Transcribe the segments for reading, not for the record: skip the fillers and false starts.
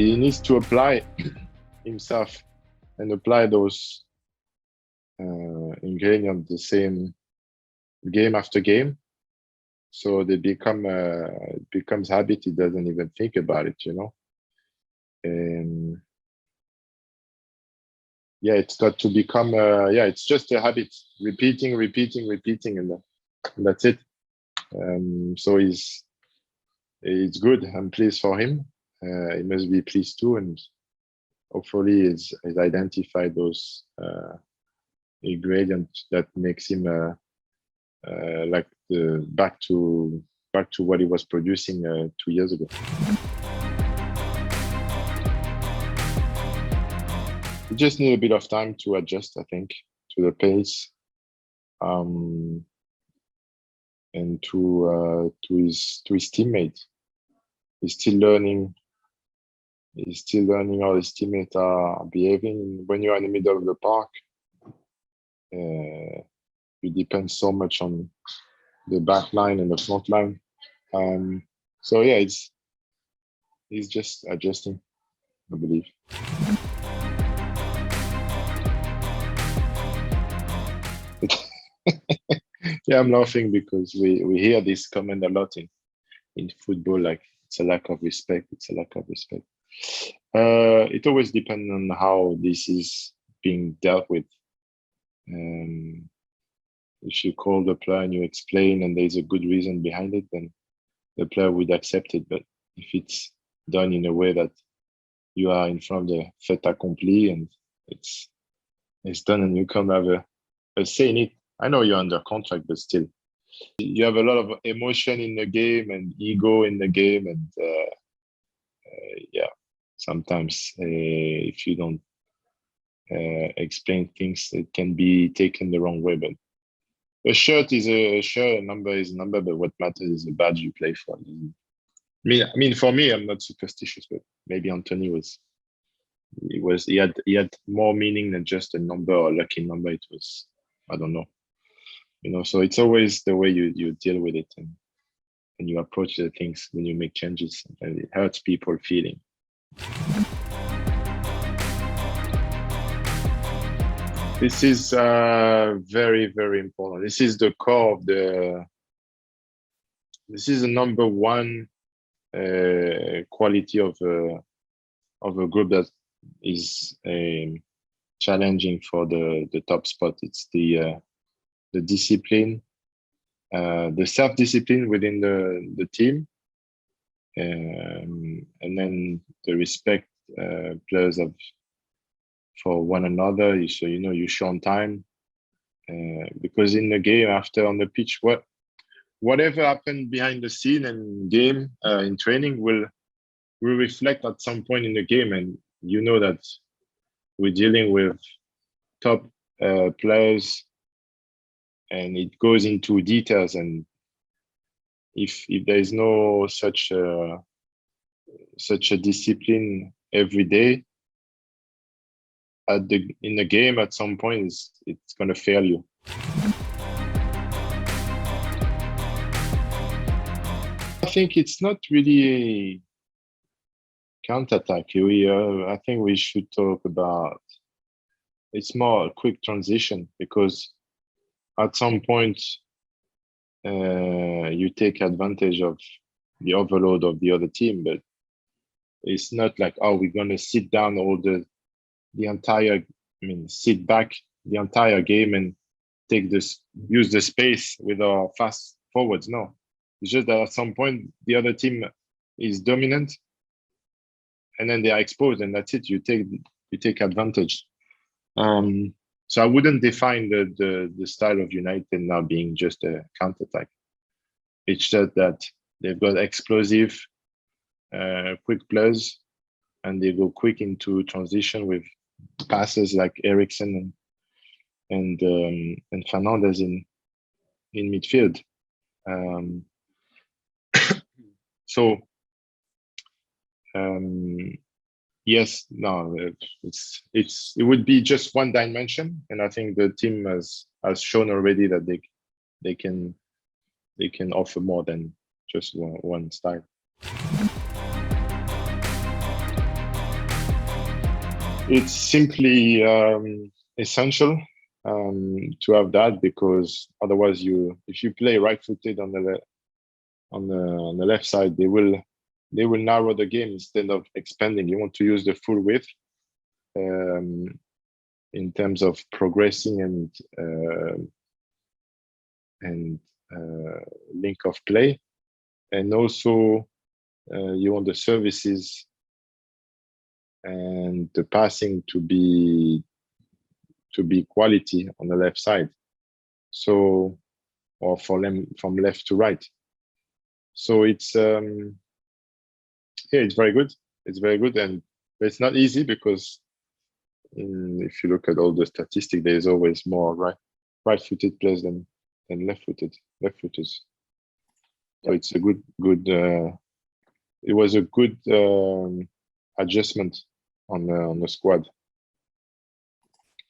he needs to apply himself and apply those ingredients the same game after game. So they become it becomes habit. He doesn't even think about it, you know. And yeah, it's got to become it's just a habit, repeating, and that's it. So it's good. I'm pleased for him. He must be pleased too, and hopefully he's identified those ingredients that makes him like back to what he was producing 2 years ago. You just need a bit of time to adjust, I think, to the pace, and to his teammates. He's still learning. He's still learning how his teammates are behaving. When you're in the middle of the park, you depend so much on the back line and the front line. So yeah, he's just adjusting, I believe. Yeah, I'm laughing because we hear this comment a lot in football, like it's a lack of respect. It's a lack of respect. It always depends on how this is being dealt with. If you call the player and you explain and there's a good reason behind it, then the player would accept it. But if it's done in a way that you are in front of the fait accompli and it's done and you can't have a say in it, I know you're under contract, but still, you have a lot of emotion in the game and ego in the game, and sometimes if you don't explain things, it can be taken the wrong way. But a shirt is a shirt, a number is a number, but what matters is the badge you play for. I mean, for me, I'm not superstitious, but maybe Anthony was. He had more meaning than just a number or a lucky number. It was, I don't know, you know. So it's always the way you deal with it and you approach the things when you make changes, and it hurts people feeling. This is very, very important. This is the core of this is the number one quality of a group that is challenging for the top spot. It's the discipline, the self-discipline within the team, and then the respect players have for one another. So you show on time, because in the game, after on the pitch, whatever happened behind the scene and game in training will reflect at some point in the game, and you know that we're dealing with top players, and it goes into details. And if there is no such a discipline every day in the game, at some point it's going to fail you. I think it's not really a counter-attack. I think we should talk about, it's more a quick transition, because at some point you take advantage of the overload of the other team, but it's not like, oh, we're going to sit down sit back the entire game and use the space with our fast forwards. No, it's just that at some point the other team is dominant, and then they are exposed, and that's it. You take advantage. So I wouldn't define the style of United now being just a counter-attack. It's just that they've got explosive, quick players, and they go quick into transition with passes like Eriksen and Fernandes in midfield. Yes, no, it would be just one dimension, and I think the team has shown already that they can offer more than just one style. It's simply essential to have that, because otherwise, if you play right-footed on the left side, they will narrow the game instead of expanding. You want to use the full width in terms of progressing and link of play, and also you want the services and the passing to be quality on the left side, so, or from left to right. So it's it's very good. It's very good, and it's not easy, because if you look at all the statistics, there's always more right-footed players than left-footers. So it's a good. It was a good adjustment on the squad.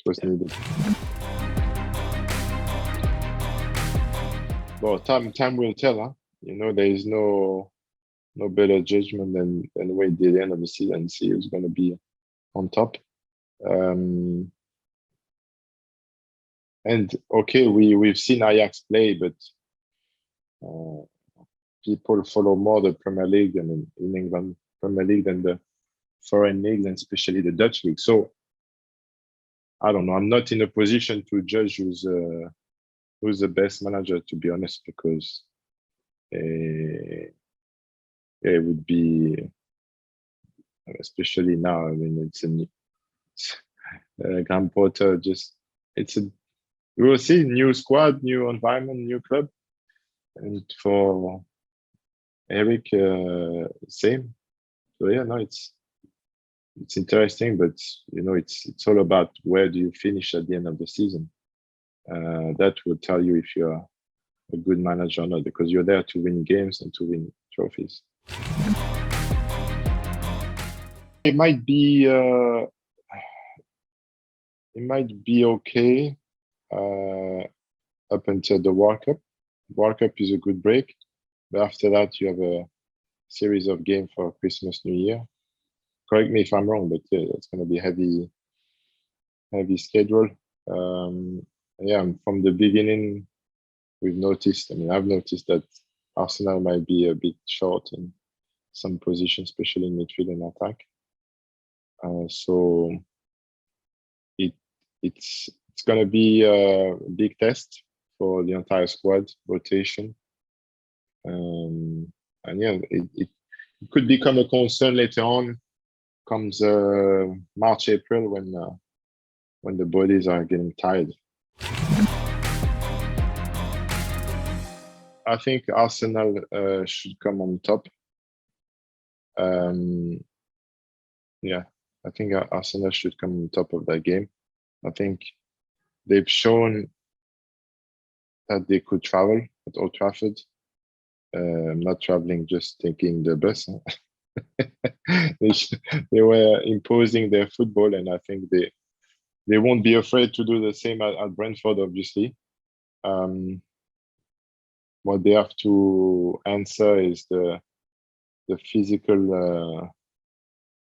It was needed. Well, time will tell, huh? There is no better judgment than wait till the end of the season and see who's going to be on top. And okay, we've seen Ajax play, but people follow more the Premier League and in England Premier League than the foreign leagues, and especially the Dutch league. So I don't know. I'm not in a position to judge who's the best manager, to be honest, because it would be, especially now. I mean, it's Graham Potter. We will see, new squad, new environment, new club, and for Erik, same. So yeah, no, it's interesting, but it's all about where do you finish at the end of the season. That will tell you if you're a good manager or not, because you're there to win games and to win trophies. It might be okay up until the World Cup. World Cup is a good break, but after that you have a series of games for Christmas, New Year. Correct me if I'm wrong, but yeah, it's going to be heavy schedule. Yeah, from the beginning, I've noticed that Arsenal might be a bit short in some positions, especially in midfield and attack. So it's going to be a big test for the entire squad rotation. And yeah, it could become a concern later on, comes March, April, when the bodies are getting tired. I think Arsenal should come on top. Yeah, I think Arsenal should come on top of that game. I think they've shown that they could travel at Old Trafford. Not traveling, just taking the bus. They were imposing their football, and I think they won't be afraid to do the same at Brentford, obviously. What they have to answer is the physical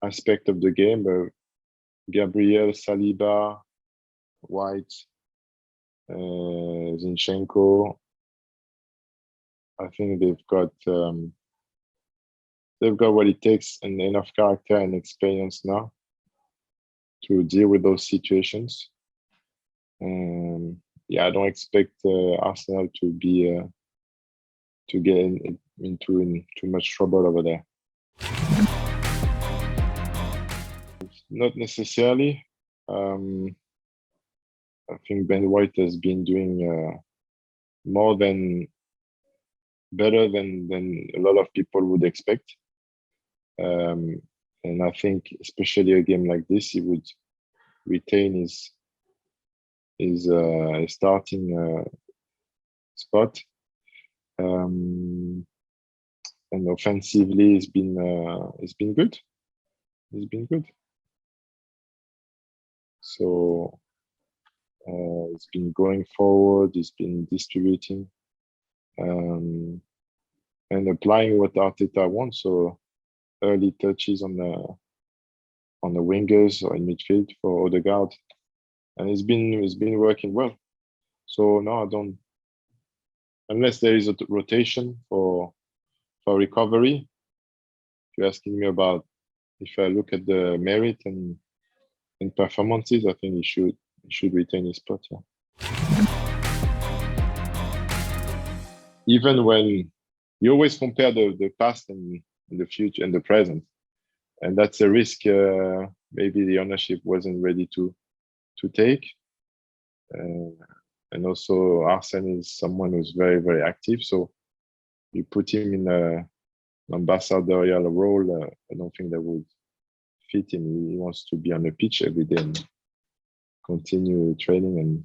aspect of the game. Gabriel, Saliba, White, Zinchenko. I think they've got what it takes, and enough character and experience now to deal with those situations. Yeah, I don't expect Arsenal to be to get into too much trouble over there. Not necessarily. I think Ben White has been doing better than a lot of people would expect. And I think, especially a game like this, he would retain his starting spot. And offensively, it's been good. It's been good. So it's been going forward. It's been distributing and applying what Arteta wants. So early touches on on the wingers or in midfield for Odegaard, and it's been working well. So no, I don't, unless there is a rotation for recovery. If you're asking me about if I look at the merit and performances, I think he should retain his spot. Yeah. Even when you always compare the past and the future and the present, and that's a risk maybe the ownership wasn't ready to take. And also Arsene is someone who's very, very active, so you put him in an ambassadorial role, I don't think that would fit him. He wants to be on the pitch every day and continue training and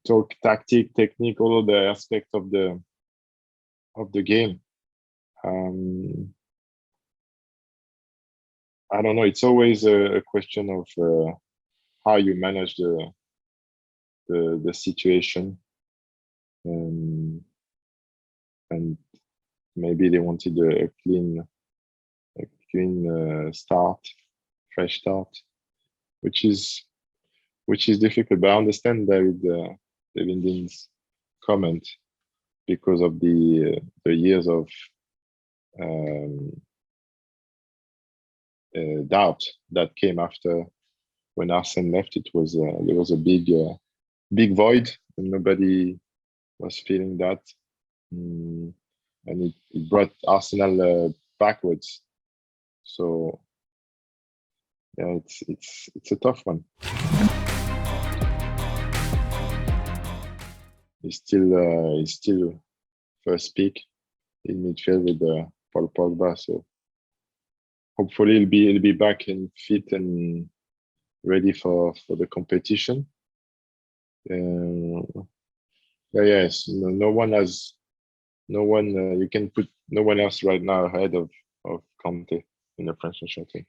talk tactic, technique, all of the aspects of the game. I don't know. It's always a question of how you manage the situation, and maybe they wanted a clean start, fresh start, which is difficult. But I understand David Dean's comment because of the years of doubt that came after when Arsene left. It was there was a big void, and nobody was feeling that, and it brought Arsenal backwards. So yeah, it's a tough one. He's still first pick in midfield with Paul Pogba. So hopefully he'll be back and fit and ready for the competition. Yes, no one you can put no one else right now ahead of Conte in the French national team.